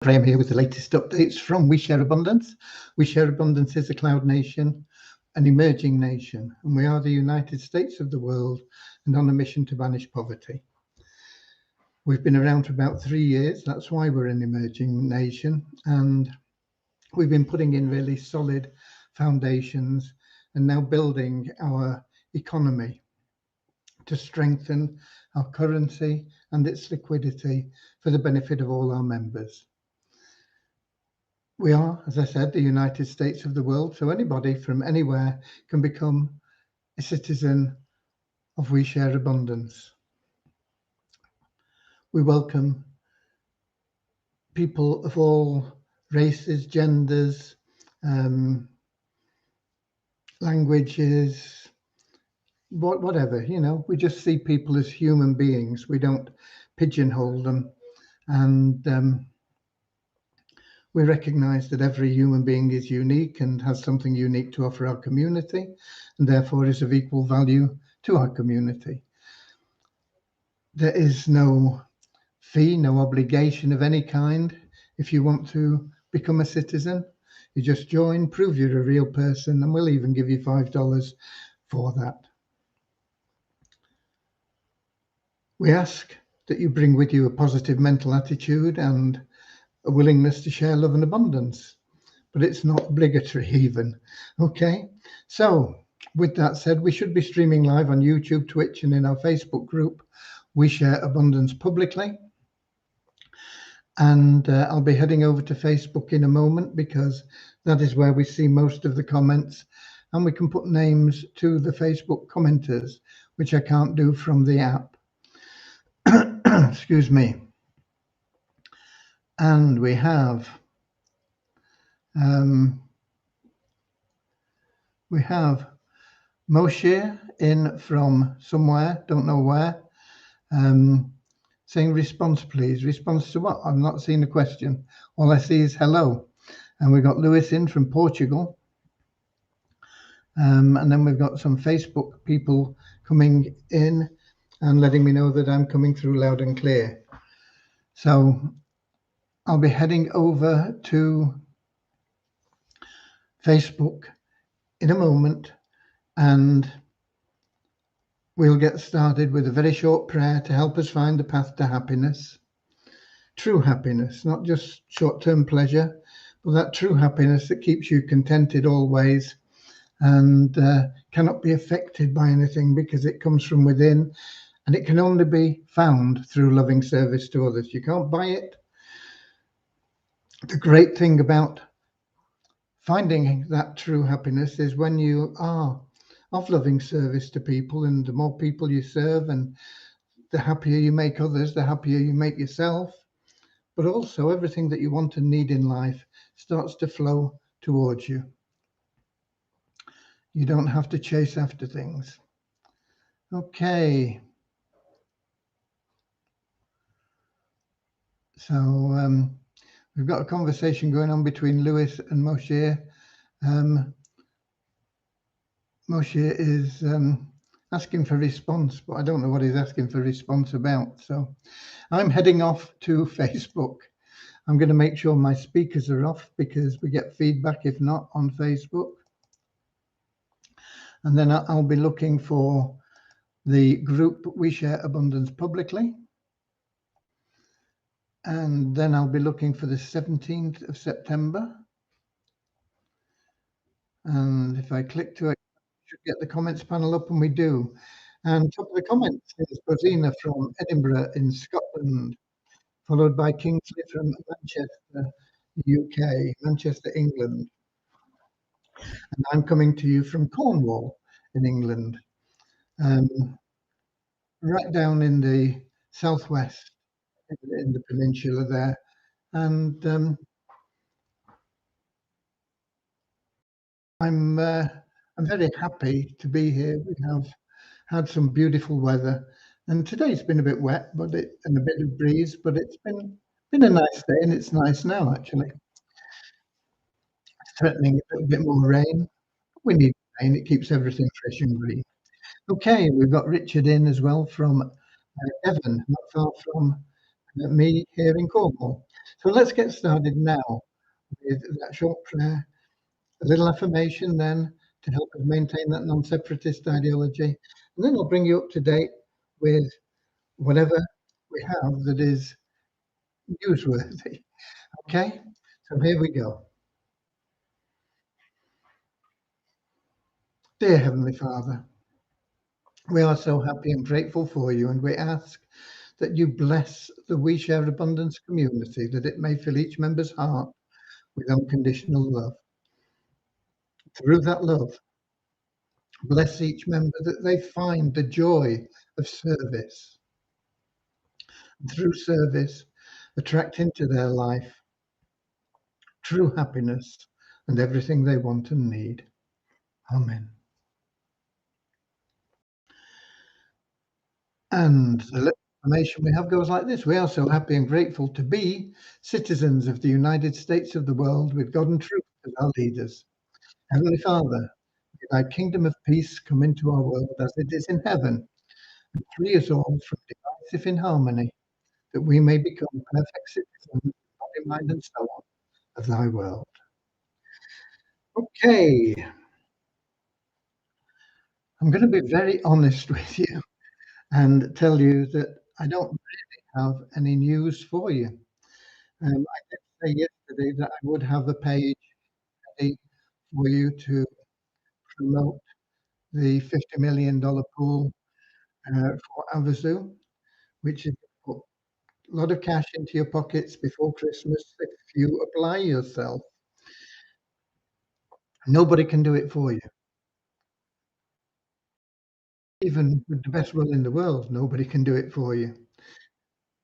Graham here with the latest updates from We Share Abundance. We Share Abundance is a cloud nation, an emerging nation, and we are the United States of the world and on a mission to banish poverty. We've been around for about 3 years. That's why we're an emerging nation, and we've been putting in really solid foundations and now building our economy to strengthen our currency and its liquidity for the benefit of all our members. We are, as I said, the United States of the world, so anybody from anywhere can become a citizen of We Share Abundance. We welcome people of all races, genders, languages, whatever, we just see people as human beings. We don't pigeonhole them, and we recognize that every human being is unique and has something unique to offer our community, and therefore is of equal value to our community. There is no fee, no obligation of any kind. If you want to become a citizen, you just join, prove you're a real person, and we'll even give you $5 for that. We ask that you bring with you a positive mental attitude and a willingness to share love and abundance, but it's not obligatory even. Okay, so with that said, we should be streaming live on YouTube, Twitch, and in our Facebook group, We Share Abundance Publicly. And I'll be heading over to Facebook in a moment because that is where we see most of the comments, and we can put names to the Facebook commenters, which I can't do from the app. Excuse me. And we have Moshe in from somewhere, don't know where, saying response please. Response to what? I've not seen the question. All I see is hello. And we've got Lewis in from Portugal. And then we've got some Facebook people coming in and letting me know that I'm coming through loud and clear. So I'll be heading over to Facebook in a moment, and we'll get started with a very short prayer to help us find the path to happiness. True happiness, not just short-term pleasure, but that true happiness that keeps you contented always and cannot be affected by anything because it comes from within, and it can only be found through loving service to others. You can't buy it. The great thing about finding that true happiness is when you are of loving service to people, and the more people you serve and the happier you make others, the happier you make yourself, but also everything that you want and need in life starts to flow towards you. You don't have to chase after things. Okay. So we've got a conversation going on between Lewis and Moshe. Moshe is asking for response, but I don't know what he's asking for response about. So I'm heading off to Facebook. I'm going to make sure my speakers are off because we get feedback if not on Facebook. And then I'll be looking for the group We Share Abundance Publicly. And then I'll be looking for the 17th of September. And if I click to it, I should get the comments panel up, and we do. And top of the comments is Rosina from Edinburgh in Scotland, followed by Kingsley from Manchester, UK, Manchester, England. And I'm coming to you from Cornwall in England, right down in the southwest, in the peninsula there. And I'm very happy to be here. We have had some beautiful weather, and today's been a bit wet, and a bit of breeze, but it's been a nice day, and it's nice now actually. Threatening a little bit more rain. We need rain; it keeps everything fresh and green. Okay, we've got Richard in as well from Devon, not far from me here in Cornwall. So let's get started now with that short prayer, a little affirmation then to help us maintain that non-separatist ideology, and then I'll bring you up to date with whatever we have that is newsworthy. Okay? So here we go. Dear Heavenly Father, we are so happy and grateful for you, and we ask that you bless the We Share Abundance community, that it may fill each member's heart with unconditional love. Through that love, bless each member that they find the joy of service. Through service, attract into their life true happiness and everything they want and need. Amen. And the little information we have goes like this. We are so happy and grateful to be citizens of the United States of the world with God and truth as our leaders. Heavenly Father, may thy kingdom of peace come into our world as it is in heaven, and free us all from divisive inharmony, that we may become perfect citizens, body, mind, and so on, of thy world. Okay, I'm going to be very honest with you and tell you that I don't really have any news for you. I did say yesterday that I would have a page ready for you to promote the $50 million pool for Avazu, which is put a lot of cash into your pockets before Christmas if you apply yourself. Nobody can do it for you. Even with the best will in the world, nobody can do it for you.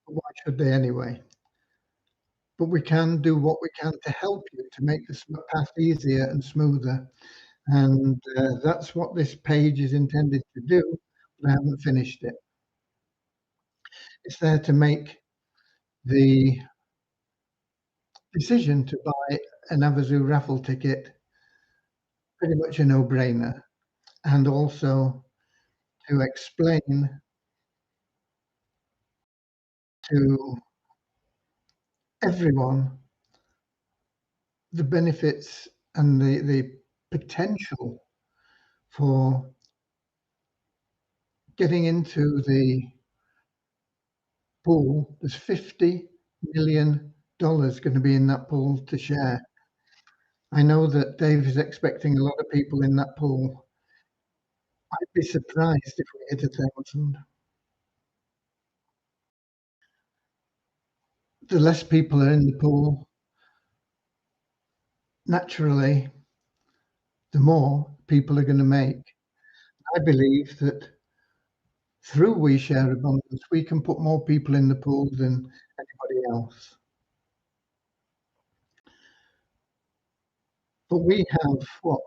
But why should they anyway? But we can do what we can to help you to make this path easier and smoother. And that's what this page is intended to do, but I haven't finished it. It's there to make the decision to buy an Avazu raffle ticket pretty much a no-brainer, and also to explain to everyone the benefits and the potential for getting into the pool. There's $50 million going to be in that pool to share. I know that Dave is expecting a lot of people in that pool. I'd be surprised if we hit 1,000. The less people are in the pool, naturally, the more people are going to make. I believe that through We Share Abundance, we can put more people in the pool than anybody else. But we have, what,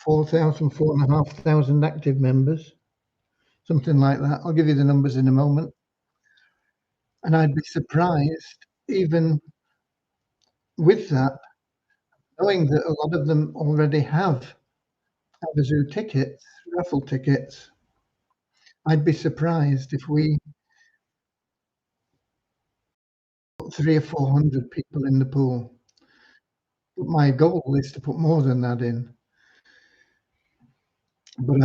4,000, 4,500 active members, something like that. I'll give you the numbers in a moment. And I'd be surprised, even with that, knowing that a lot of them already have Abazoo tickets, raffle tickets. I'd be surprised if we put 300 or 400 people in the pool. But my goal is to put more than that in. But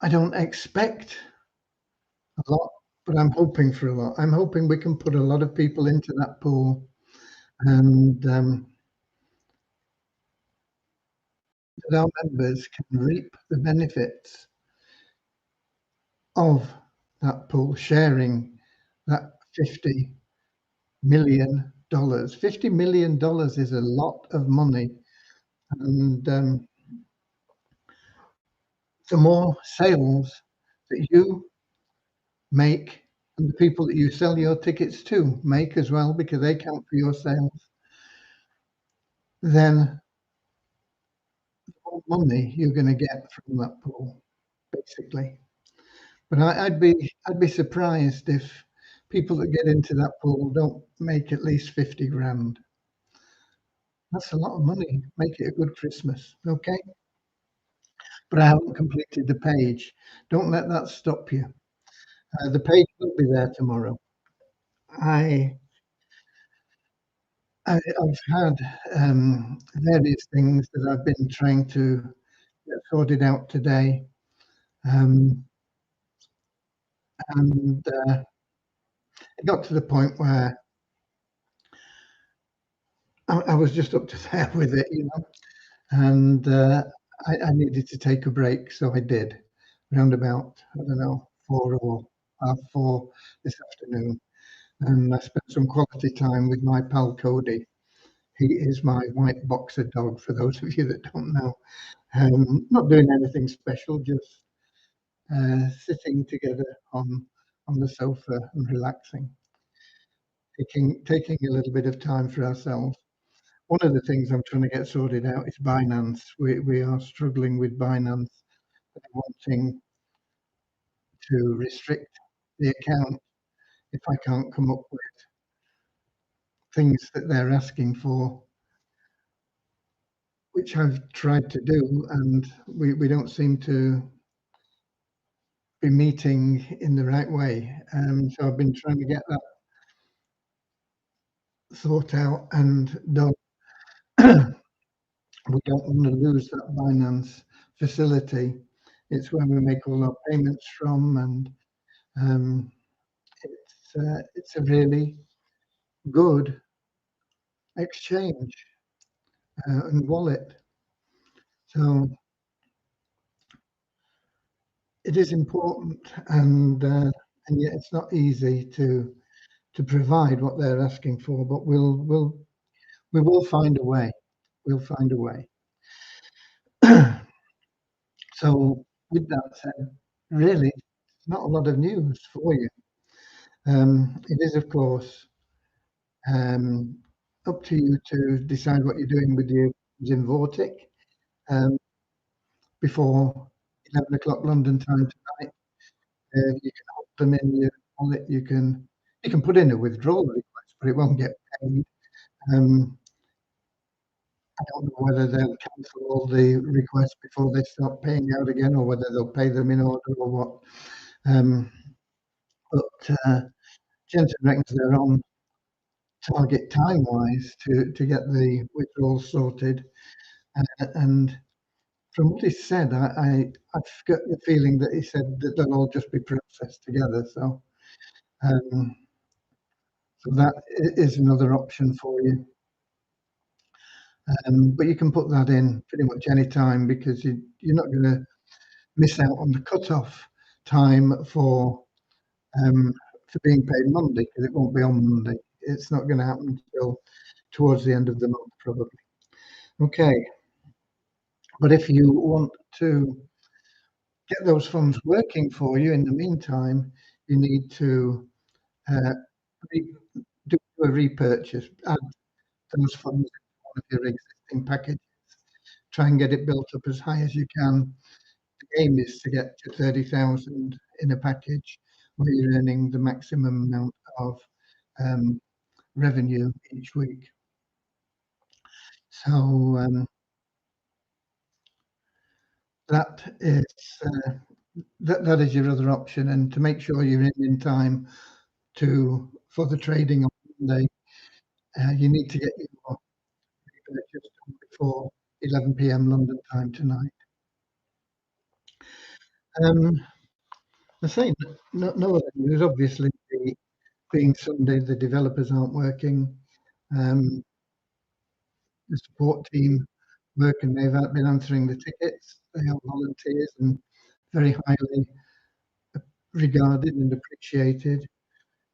I don't expect a lot, but I'm hoping for a lot. I'm hoping we can put a lot of people into that pool, and that our members can reap the benefits of that pool, sharing that $50 million. $50 million is a lot of money, and the more sales that you make, and the people that you sell your tickets to make as well, because they count for your sales, then the more money you're going to get from that pool, basically. But I'd be surprised if people that get into that pool don't make at least 50 grand. That's a lot of money. Make it a good Christmas, okay? But I haven't completed the page. Don't let that stop you. The page will be there tomorrow. I I've had various things that I've been trying to get sorted out today, um, and it got to the point where I was just up to there with it, you know, and I needed to take a break, so I did. Round about, I don't know, 4 or 4 this afternoon, and I spent some quality time with my pal Cody. He is my white boxer dog, for those of you that don't know. Not doing anything special, just sitting together on the sofa and relaxing, taking a little bit of time for ourselves. One of the things I'm trying to get sorted out is Binance. We are struggling with Binance, wanting to restrict the account if I can't come up with things that they're asking for, which I've tried to do, and we don't seem to be meeting in the right way. So I've been trying to get that thought out and done. We don't want to lose that Binance facility. It's where we make all our payments from, and um, it's a really good exchange and wallet. So it is important, and yet it's not easy to provide what they're asking for. But we will find a way. We'll find a way. So with that said, really, not a lot of news for you. It is, of course, um, up to you to decide what you're doing with your Zimvortic um, before 11 o'clock London time tonight. You can hold them in your wallet. You can put in a withdrawal request, but it won't get paid. Um, I don't know whether they'll cancel all the requests before they start paying out again, or whether they'll pay them in order or what. Um, but Jensen reckons they're on target time-wise to get the withdrawals sorted. And from what he said, I've got the feeling that he said that they'll all just be processed together. Um, so that is another option for you. But you can put that in pretty much any time, because you're not going to miss out on the cut-off time um, for being paid Monday, because it won't be on Monday. It's not going to happen until towards the end of the month, probably. Okay, but if you want to get those funds working for you in the meantime, you need to uh, re- do a repurchase, add those funds into one of your existing packages, try and get it built up as high as you can. The aim is to get to 30,000 in a package where you're earning the maximum amount of um, revenue each week. So that is that is your other option, and to make sure you're in time to for the trading on Monday, you need to get your purchase done before 11 p.m. London time tonight. Um, the same, no other news. Obviously, being Sunday, the developers aren't working. Um, the support team work, and they've been answering the tickets. They are volunteers and very highly regarded and appreciated.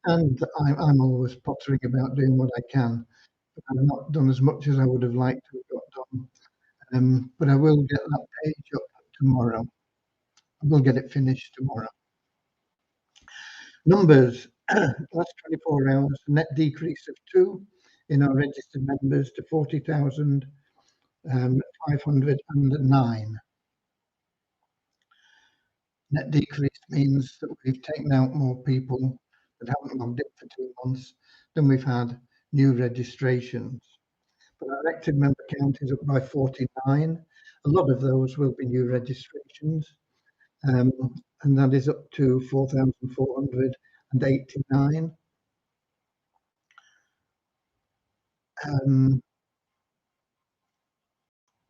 And I'm always pottering about doing what I can. But I've not done as much as I would have liked to have got done. But I will get that page up tomorrow. I will get it finished tomorrow. Numbers, last 24 hours, net decrease of 2 in our registered members to 40,509. Net decrease means that we've taken out more people that haven't logged in for 2 months than we've had new registrations. But our active member count is up by 49. A lot of those will be new registrations, um, and that is up to 4,489. Um,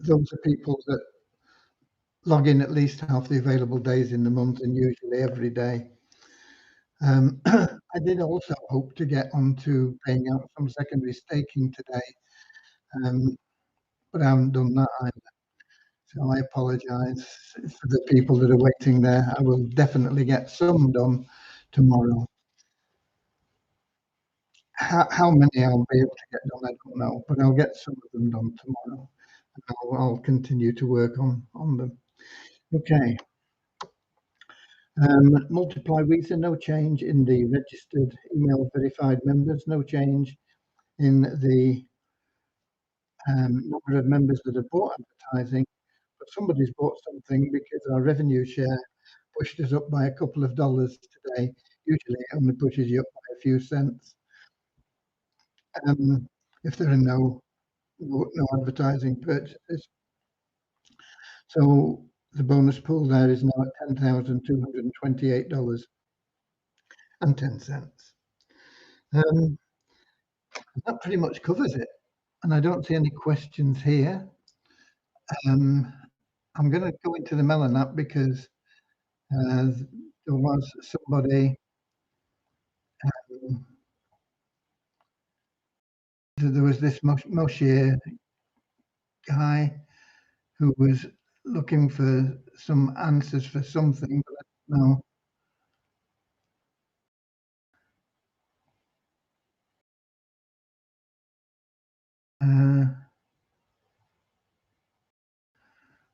those are people that log in at least half the available days in the month and usually every day. I did also hope to get onto paying out some secondary staking today, um, but I haven't done that either. So I apologise for the people that are waiting there. I will definitely get some done tomorrow. How many I'll be able to get done, I don't know, but I'll get some of them done tomorrow. I'll continue to work on them. Okay. Multiply Visa, no change in the registered email verified members, no change in the number of members that have bought advertising, but somebody's bought something because our revenue share pushed us up by a couple of dollars today. Usually it only pushes you up by a few cents. If there are no advertising purchases. So the bonus pool there is now at $10,228.10. That pretty much covers it. And I don't see any questions here. Um, I'm going to go into the Melon app because there was somebody, um, there was this Moshe guy who was looking for some answers for something, but I don't know.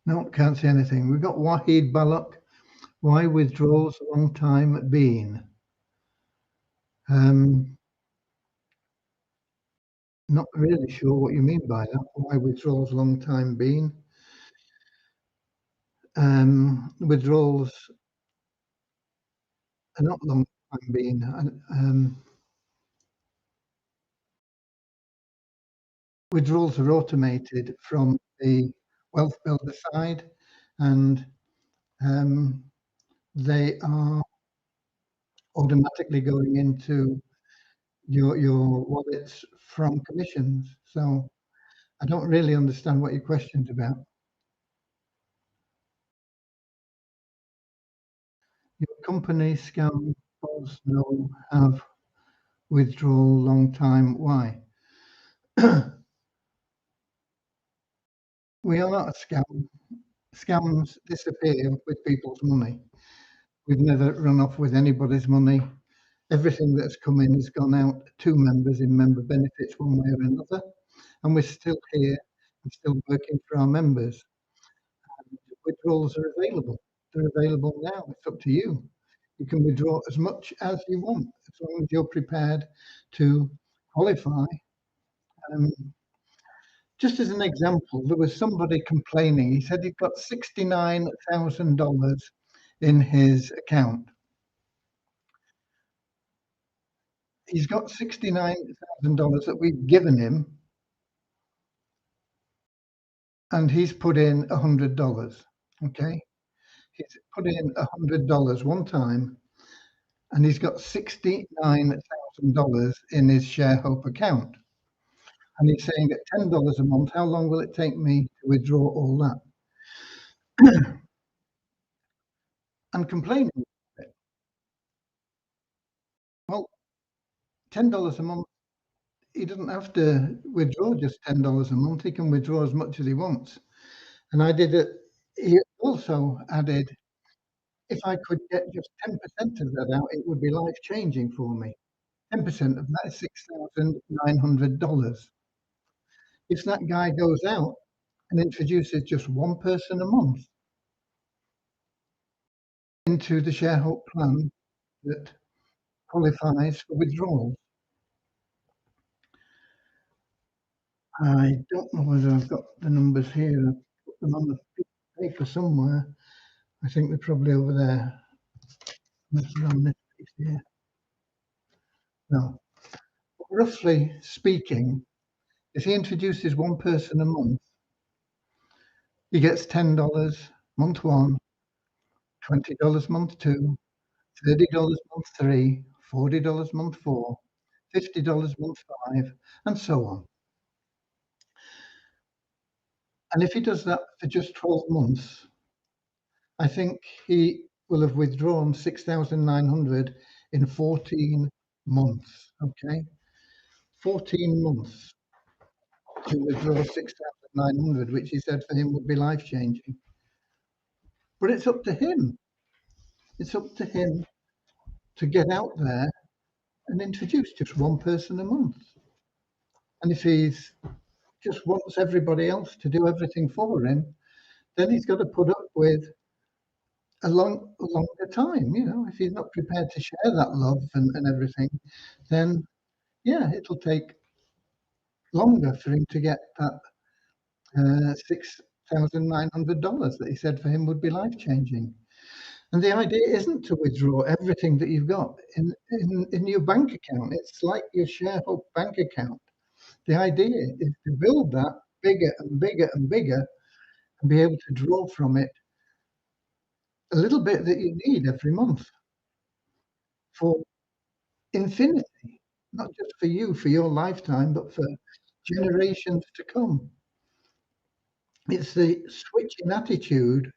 No, can't see anything. We've got Wahid Balak. Why withdrawals a long time been? Um, Not really sure what you mean by that. Why withdrawals long time been? Withdrawals are not long time been. Withdrawals are automated from the wealth builder side, and um, they are automatically going into your wallets from commissions. So I don't really understand what your question's about. Your company scam boss no have withdrawal long time. Why? We are not a scam. Scams disappear with people's money. We've never run off with anybody's money. Everything that's come in has gone out to members in member benefits one way or another, and we're still here and still working for our members. And withdrawals are available. They're available now. It's up to you. You can withdraw as much as you want, as long as you're prepared to qualify. Um, just as an example, there was somebody complaining. He said he'd got $69,000 in his account. He's got $69,000 that we've given him, and he's put in $100. Okay, he's put in $100 one time, and he's got $69,000 in his ShareHope account. And he's saying at $10 a month, how long will it take me to withdraw all that? And complaining. Well, $10 a month, he doesn't have to withdraw just $10 a month. He can withdraw as much as he wants. And I did it. He also added, if I could get just 10% of that out, it would be life changing for me. 10% of that is $6,900. If that guy goes out and introduces just one person a month into the shareholder plan that qualifies for withdrawals, I don't know whether I've got the numbers here. I've put them on the paper somewhere. I think they're probably over there. This is on this piece here. No. Roughly speaking, if he introduces one person a month, he gets $10 month one, $20 month two, $30 month three, $40 month four, $50 month five, and so on. And if he does that for just 12 months, I think he will have withdrawn 6,900 in 14 months. Okay, 14 months to withdraw 6,900, which he said for him would be life changing. But it's up to him. It's up to him to get out there and introduce just one person a month. And if he's just wants everybody else to do everything for him, then he's got to put up with a longer time. You know, if he's not prepared to share that love and everything, then yeah, it'll take longer for him to get that $6,900 that he said for him would be life changing. And the idea isn't to withdraw everything that you've got in your bank account. It's like your shareholder bank account. The idea is to build that bigger and bigger and bigger and be able to draw from it a little bit that you need every month for infinity, not just for you, for your lifetime, but for generations to come. It's the switch in attitude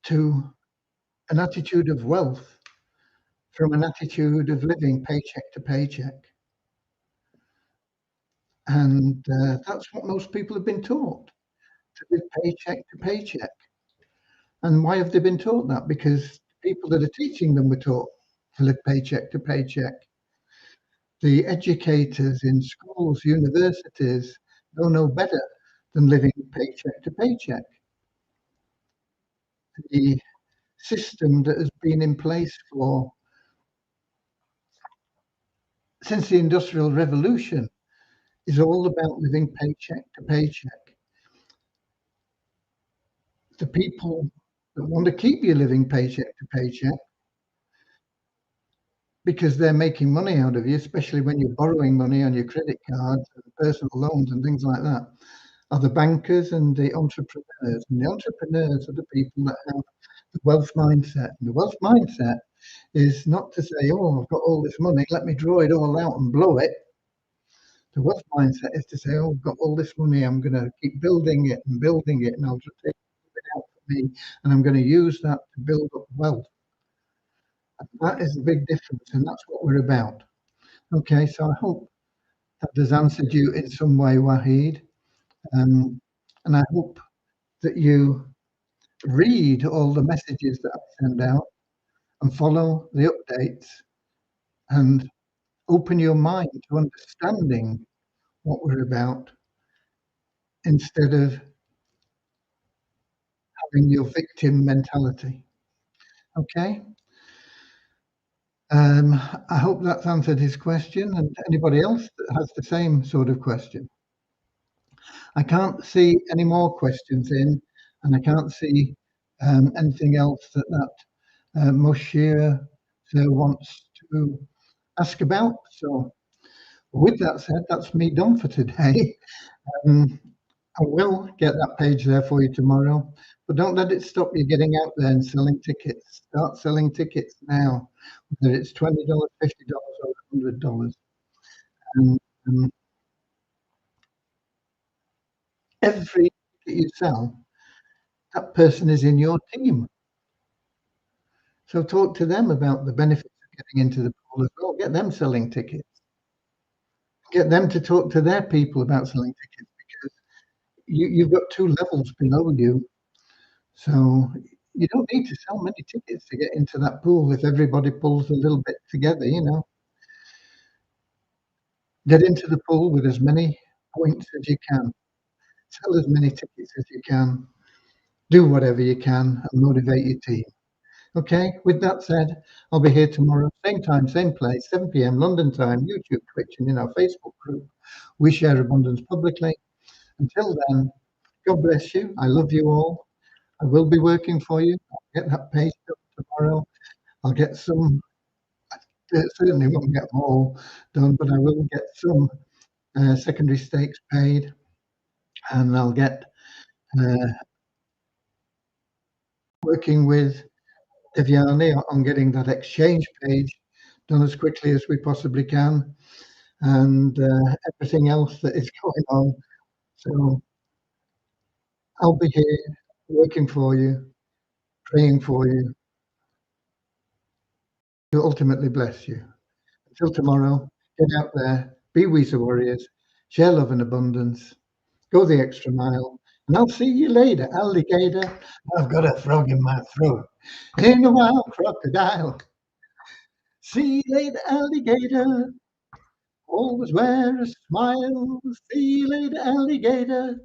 to an attitude of wealth from an attitude of living paycheck to paycheck. And that's what most people have been taught, to live paycheck to paycheck. And why have they been taught that? Because people that are teaching them were taught to live paycheck to paycheck. The educators in schools, universities don't know better than living paycheck to paycheck. The system that has been in place for since the Industrial Revolution is all about living paycheck to paycheck. The people that want to keep you living paycheck to paycheck because they're making money out of you, especially when you're borrowing money on your credit cards and personal loans and things like that, are the bankers and the entrepreneurs. And the entrepreneurs are the people that have the wealth mindset. And the wealth mindset is not to say, oh, I've got all this money, let me draw it all out and blow it. The wealth mindset is to say, oh, I've got all this money, I'm going to keep building it, and I'll just take it out for me, and I'm going to use that to build up wealth. That is the big difference, and that's what we're about. Okay, so I hope that has answered you in some way, Wahid. Um, and I hope that you read all the messages that I send out and follow the updates and open your mind to understanding what we're about instead of having your victim mentality. Okay? I hope that's answered his question and anybody else that has the same sort of question. I can't see any more questions in, and I can't see anything else that Moshir wants to ask about. So, with that said, that's me done for today. Um, I will get that page there for you tomorrow, but don't let it stop you getting out there and selling tickets. Start selling tickets now, whether it's $20, $50, or $100. And every ticket you sell, that person is in your team. So talk to them about the benefits of getting into the pool as well. Get them selling tickets. Get them to talk to their people about selling tickets because you've got two levels below you. So you don't need to sell many tickets to get into that pool if everybody pulls a little bit together, you know. Get into the pool with as many points as you can. Sell as many tickets as you can. Do whatever you can and motivate your team. Okay, with that said, I'll be here tomorrow, same time, same place, 7 p.m. London time, YouTube, Twitch, and in our Facebook group. We share abundance publicly. Until then, God bless you. I love you all. I will be working for you. I'll get that page done tomorrow. I'll get some, certainly won't get them all done, but I will get some secondary stakes paid, and I'll get uh, working with Devyani on getting that exchange page done as quickly as we possibly can, and everything else that is going on. So I'll be here working for you, praying for you to ultimately bless you. Until tomorrow, get out there, be Weezer Warriors, share love and abundance, go the extra mile, and I'll see you later, alligator. I've got a frog in my throat. Ain't a wild crocodile. See you later, alligator. Always wear a smile. See you later, alligator.